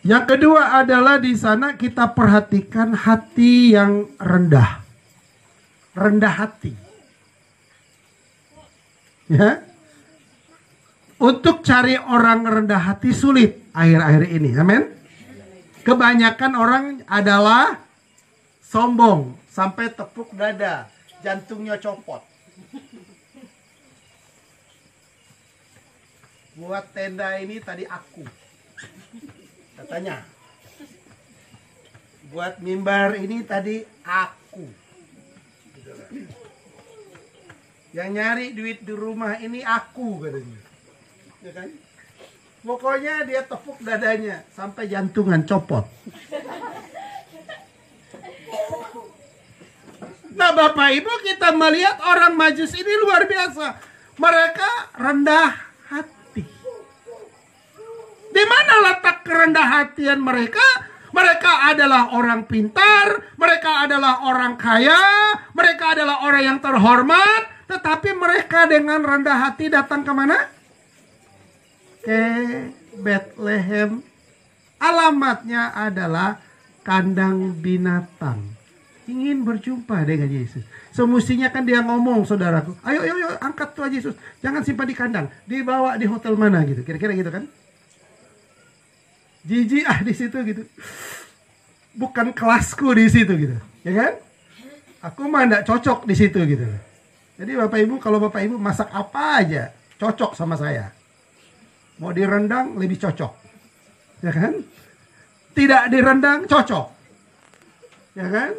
Yang kedua adalah di sana kita perhatikan hati yang rendah. Rendah hati. Ya. Untuk cari orang rendah hati sulit akhir-akhir ini. Amin. Kebanyakan orang adalah sombong sampai tepuk dada, jantungnya copot. Buat tenda ini tadi aku, katanya. Buat mimbar ini tadi aku. Yang nyari duit di rumah ini aku, katanya. Ya kan? Pokoknya dia tepuk dadanya sampai jantungan copot. Nah Bapak Ibu, kita melihat orang Majus ini luar biasa. Mereka rendah hati. Di mana letak kerendah hatian mereka? Mereka adalah orang pintar, mereka adalah orang kaya, mereka adalah orang yang terhormat. Tetapi mereka dengan rendah hati datang kemana? Ke Bethlehem. Alamatnya adalah kandang binatang. Ingin berjumpa dengan Yesus. Semestinya kan dia ngomong, saudaraku, ayo angkat Tuhan Yesus, jangan simpan di kandang, dibawa di hotel mana gitu, kira-kira gitu kan. Jijik di situ gitu, bukan kelasku di situ gitu, ya kan. Aku mah enggak cocok di situ gitu. Jadi Bapak Ibu, kalau Bapak Ibu masak apa aja cocok sama saya. Mau direndang lebih cocok, ya kan? Tidak direndang cocok, ya kan?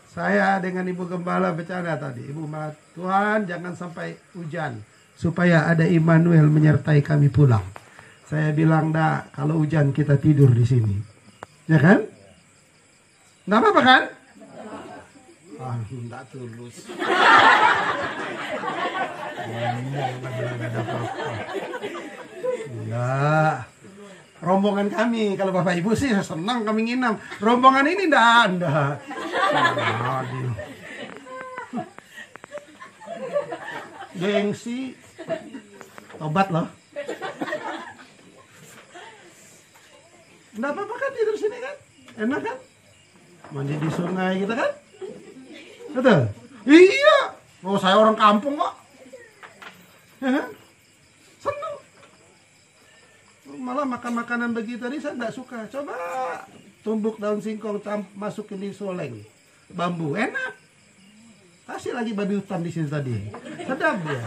Saya dengan Ibu Gembala bercanda tadi, Ibu malah, Tuhan jangan sampai hujan supaya ada Immanuel menyertai kami pulang. Saya bilang, dah kalau hujan kita tidur di sini, ya kan? Nggak apa-apa kan? Nggak tulus. Ya, rombongan kami, kalau Bapak Ibu sih senang kami nginam. Rombongan ini enggak. Gengsi, tobat loh. Enggak apa-apa kan tidur sini kan? Enak kan? Mandi di sungai gitu kan? Betul? Iya. Oh, saya orang kampung kok. Ya kan? Senang. Malah makan makanan begitu tadi saya enggak suka. Coba tumbuk daun singkong masukin di soleng bambu, enak. Kasih lagi babi hutan di sini tadi, sedap ya.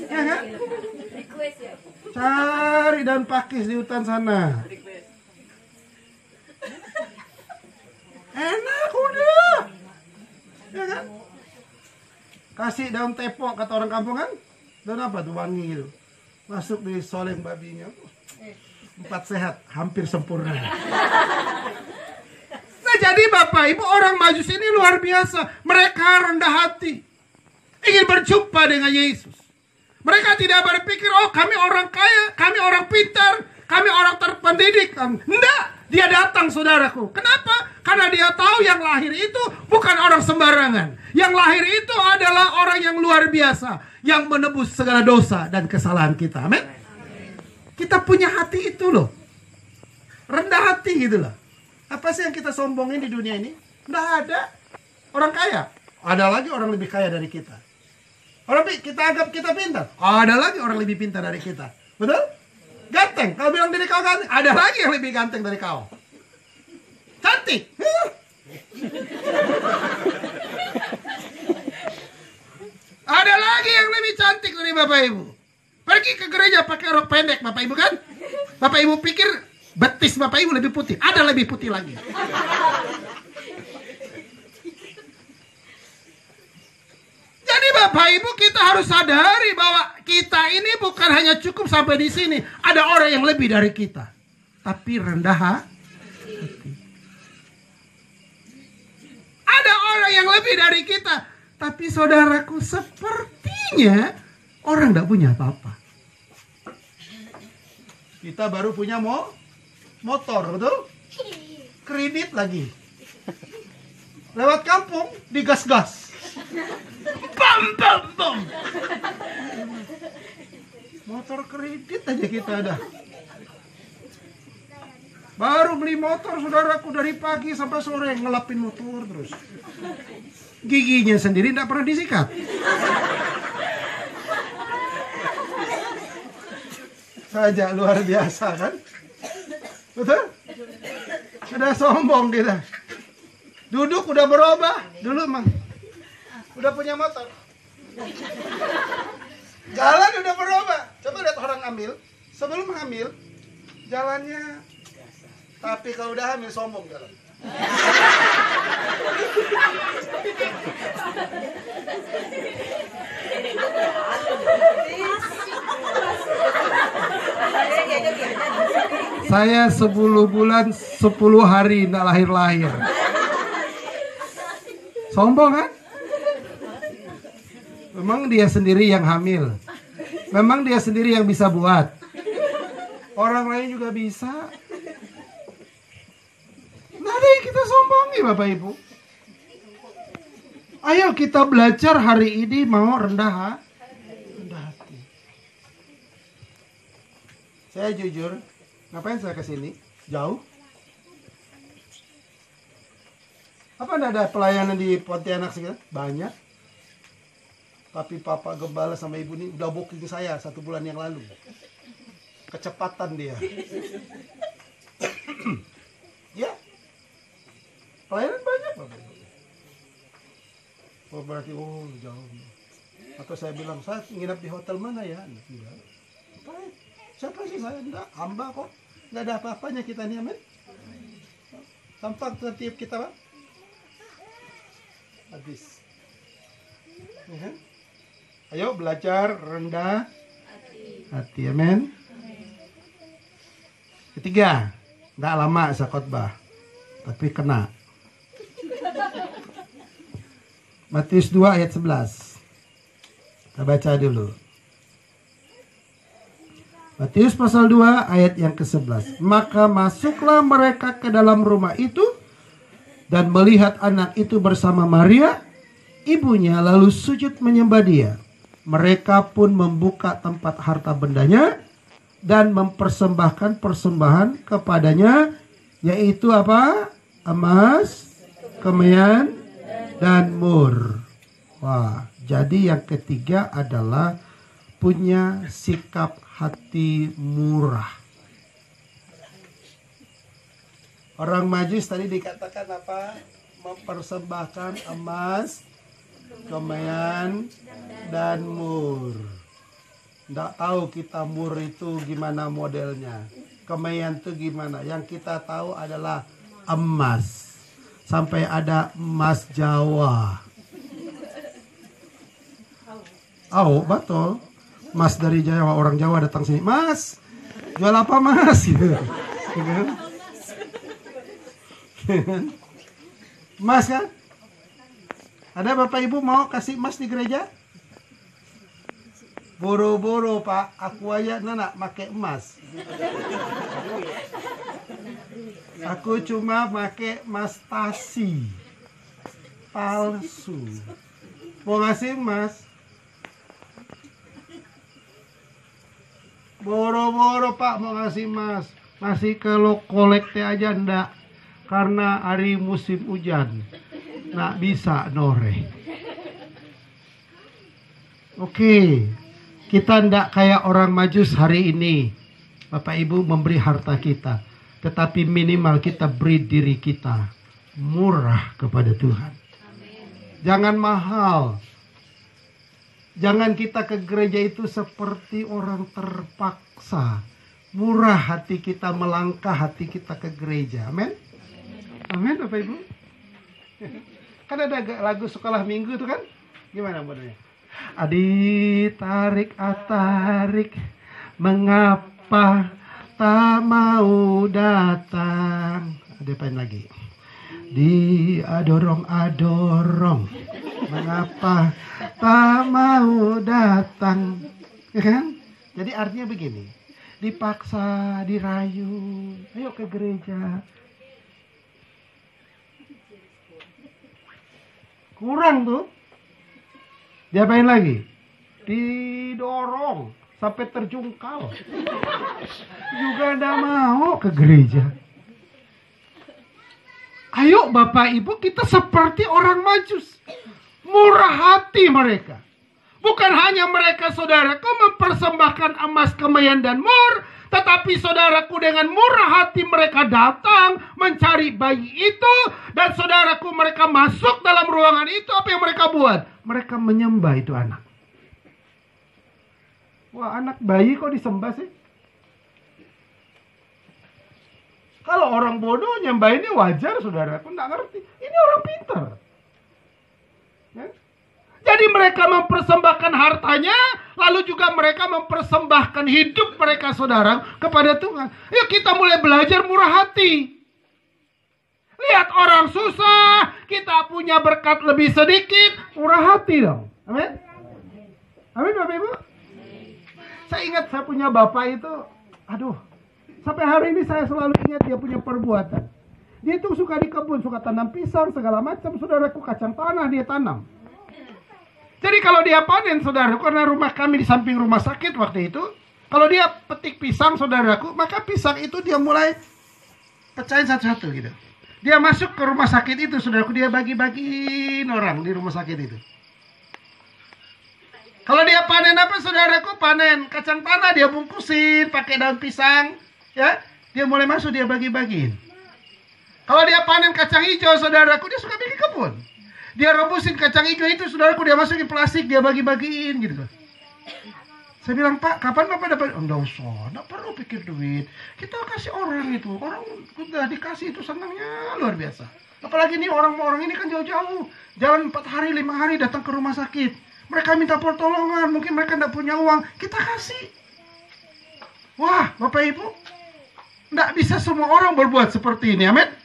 Ya kan? Cari daun pakis di hutan sana. Enak udah. Ya kan? Kasih daun tepok kata orang kampung kan? Daun apa tuh wangi gitu. Masuk di soleng babinya. 4 sehat, hampir sempurna. Nah jadi Bapak Ibu, orang Majus ini luar biasa. Mereka rendah hati, ingin berjumpa dengan Yesus. Mereka tidak berpikir, oh kami orang kaya, kami orang pintar, kami orang terpendidik. Enggak, dia datang saudaraku. Kenapa? Karena dia tahu yang lahir itu bukan orang sembarangan. Yang lahir itu adalah orang yang luar biasa, yang menebus segala dosa dan kesalahan kita. Amin. Kita punya hati itu loh, rendah hati gitu loh. Apa sih yang kita sombongin di dunia ini? Nggak ada. Orang kaya, ada lagi orang lebih kaya dari kita. Orang kita anggap kita pintar, ada lagi orang lebih pintar dari kita. Betul? Ganteng, kalau bilang diri kau ganteng, ada lagi yang lebih ganteng dari kau. Cantik, ada lagi yang lebih cantik dari Bapak Ibu. Pergi ke gereja pakai rok pendek Bapak Ibu kan? Bapak Ibu pikir betis Bapak Ibu lebih putih, ada lebih putih lagi. Jadi Bapak Ibu, kita harus sadari bahwa kita ini bukan hanya cukup sampai di sini. Ada orang yang lebih dari kita, tapi rendah hati. Ada orang yang lebih dari kita, tapi saudaraku, sepertinya orang tidak punya apa-apa. Kita baru punya motor, betul? Kredit lagi. Lewat kampung, digas-gas. Bam, bam, bam. Motor kredit aja kita ada. Baru beli motor saudaraku, dari pagi sampai sore ngelapin motor terus. Giginya sendiri tidak pernah disikat. Saja luar biasa kan? Betul? Udah sombong kita. Duduk udah berubah. Dulu emang udah punya motor. Jalan udah berubah. Coba lihat orang hamil. Sebelum hamil jalannya, tapi kalau udah hamil sombong jalan. Saya 10 bulan 10 hari tidak lahir-lahir. Sombong kan? Memang dia sendiri yang hamil. Memang dia sendiri yang bisa buat. Orang lain juga bisa. Nah, ada yang kita sombongi Bapak Ibu. Ayo kita belajar hari ini mau rendah hati. Saya jujur, ngapain saya kesini? Jauh. Apa ada pelayanan di Pontianak sekitar? Banyak. Tapi Papa Gembala sama Ibu ini udah booking saya 1 bulan yang lalu. Kecepatan dia. Ya. Pelayanan banyak Bapak. Oh berarti jauh. Atau saya bilang, saya nginap di hotel mana ya? Enggak. Siapa sih saya? Enggak, hamba kok. Enggak ada apa-apanya kita nih, amin. Tampak tertib kita, Pak. Habis. Ya. Ayo belajar rendah hati, amin. Ketiga, enggak lama saya khotbah, tapi kena. Matius 2 ayat 11. Kita baca dulu. Matius pasal 2 ayat yang ke-11. Maka masuklah mereka ke dalam rumah itu dan melihat anak itu bersama Maria, ibunya, lalu sujud menyembah dia. Mereka pun membuka tempat harta bendanya dan mempersembahkan persembahan kepadanya, yaitu apa? Emas, kemeyan, dan mur. Wah, jadi yang ketiga adalah punya sikap hati murah. Orang Majus tadi dikatakan apa? Mempersembahkan emas, kemeyan, dan mur. Nggak tahu kita mur itu gimana modelnya, kemeyan itu gimana. Yang kita tahu adalah emas. Sampai ada emas Jawa. Oh, betul. Mas dari Jawa, orang Jawa datang sini. Mas, jual apa mas? Gitu. Mas kan? Ada Bapak Ibu mau kasih emas di gereja? Boro-boro Pak, aku aja nak pakai emas. Aku cuma pakai emas tasi palsu. Mau ngasih emas? Boro-boro Pak mau ngasih emas. Masih kalau kolekte aja ndak. Karena hari musim hujan. Nggak bisa nore. Oke. Kita ndak kayak orang Majus hari ini. Bapak Ibu memberi harta kita. Tetapi minimal kita beri diri kita murah kepada Tuhan. Jangan mahal. Jangan kita ke gereja itu seperti orang terpaksa. Murah hati kita, melangkah hati kita ke gereja. Amin. Amin Bapak Ibu. Kan ada lagu sekolah minggu itu kan? Gimana modelnya? Adi tarik atarik, mengapa tak mau datang? Ada apa lagi? Di adorong, mengapa tak mau datang? Ya kan? Jadi artinya begini, dipaksa, dirayu, ayo ke gereja. Kurang tuh. Diapain lagi? Didorong sampai terjungkal. Juga nggak mau ke gereja. Ayo Bapak Ibu, kita seperti orang Majus. Murah hati mereka. Bukan hanya mereka, saudaraku, mempersembahkan emas, kemayan, dan mur, tetapi saudaraku, dengan murah hati mereka datang mencari bayi itu. Dan saudaraku, mereka masuk dalam ruangan itu. Apa yang mereka buat? Mereka menyembah itu anak. Wah, anak bayi kok disembah sih? Kalau orang bodoh nyembah ini wajar, saudaraku, nggak ngerti. Ini orang pintar. Ya? Jadi mereka mempersembahkan hartanya, lalu juga mereka mempersembahkan hidup mereka, saudara, kepada Tuhan. Yuk kita mulai belajar murah hati. Lihat orang susah, kita punya berkat lebih sedikit, murah hati dong. Amin? Amin Bapak Ibu? Saya ingat saya punya bapak itu, aduh, sampai hari ini saya selalu ingat dia punya perbuatan. Dia itu suka di kebun, suka tanam pisang, segala macam, saudaraku, kacang tanah dia tanam. Jadi kalau dia panen, saudaraku, karena rumah kami di samping rumah sakit waktu itu, kalau dia petik pisang, saudaraku, maka pisang itu dia mulai pecahin satu-satu gitu. Dia masuk ke rumah sakit itu, saudaraku, dia bagi-bagiin orang di rumah sakit itu. Kalau dia panen apa, saudaraku, panen kacang tanah, dia bungkusin pakai daun pisang, ya, dia mulai masuk, dia bagi-bagiin. Kalau dia panen kacang hijau, saudaraku, dia suka bikin kebun. Dia rebusin kacang hijau itu, saudaraku, dia masukin plastik, dia bagi-bagiin gitu. Saya bilang, Pak, kapan Bapak dapat? Enggak usah, enggak perlu pikir duit. Kita kasih orang itu, orang udah dikasih itu senangnya luar biasa. Apalagi nih orang-orang ini kan jauh-jauh, jalan 4 hari, 5 hari datang ke rumah sakit. Mereka minta pertolongan, mungkin mereka enggak punya uang, kita kasih. Wah, Bapak Ibu, enggak bisa semua orang berbuat seperti ini, amin.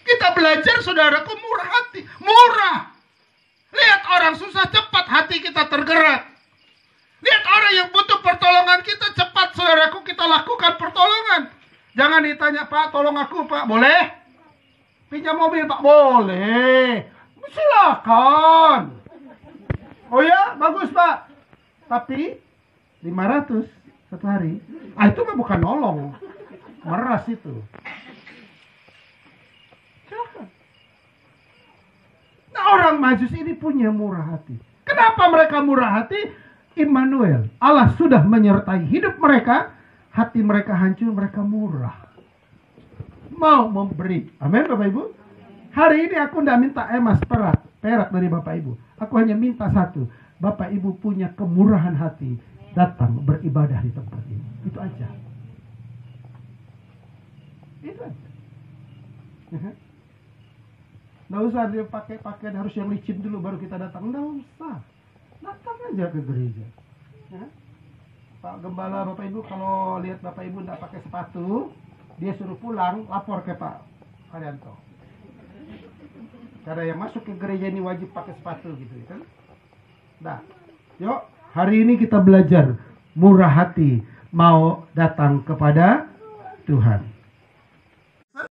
Kita belajar, saudaraku, murah hati. Murah. Lihat orang susah, cepat hati kita tergerak. Lihat orang yang butuh pertolongan kita, cepat, saudaraku, kita lakukan pertolongan. Jangan ditanya, Pak, tolong aku, Pak. Boleh? Pinjam mobil, Pak. Boleh. Silakan. Oh ya, bagus, Pak. Tapi 500 satu hari. Itu mah bukan nolong. Meras itu. Nah, orang Majus ini punya murah hati. Kenapa mereka murah hati? Immanuel, Allah sudah menyertai hidup mereka. Hati mereka hancur, mereka murah. Mau memberi. Amin Bapak Ibu. Hari ini aku tidak minta emas, perak dari Bapak Ibu. Aku hanya minta satu. Bapak Ibu punya kemurahan hati, datang beribadah di tempat ini. Itu aja. Itu aja. Nggak usah dia pakai pakaian harus yang licin dulu baru kita datang. Nggak usah. Datang aja ke gereja. Ya. Pak Gembala, Bapak Ibu, kalau lihat Bapak Ibu nggak pakai sepatu, dia suruh pulang, lapor ke Pak Haryanto. Karena yang masuk ke gereja ini wajib pakai sepatu gitu kan. Nah, yuk hari ini kita belajar murah hati, mau datang kepada Tuhan.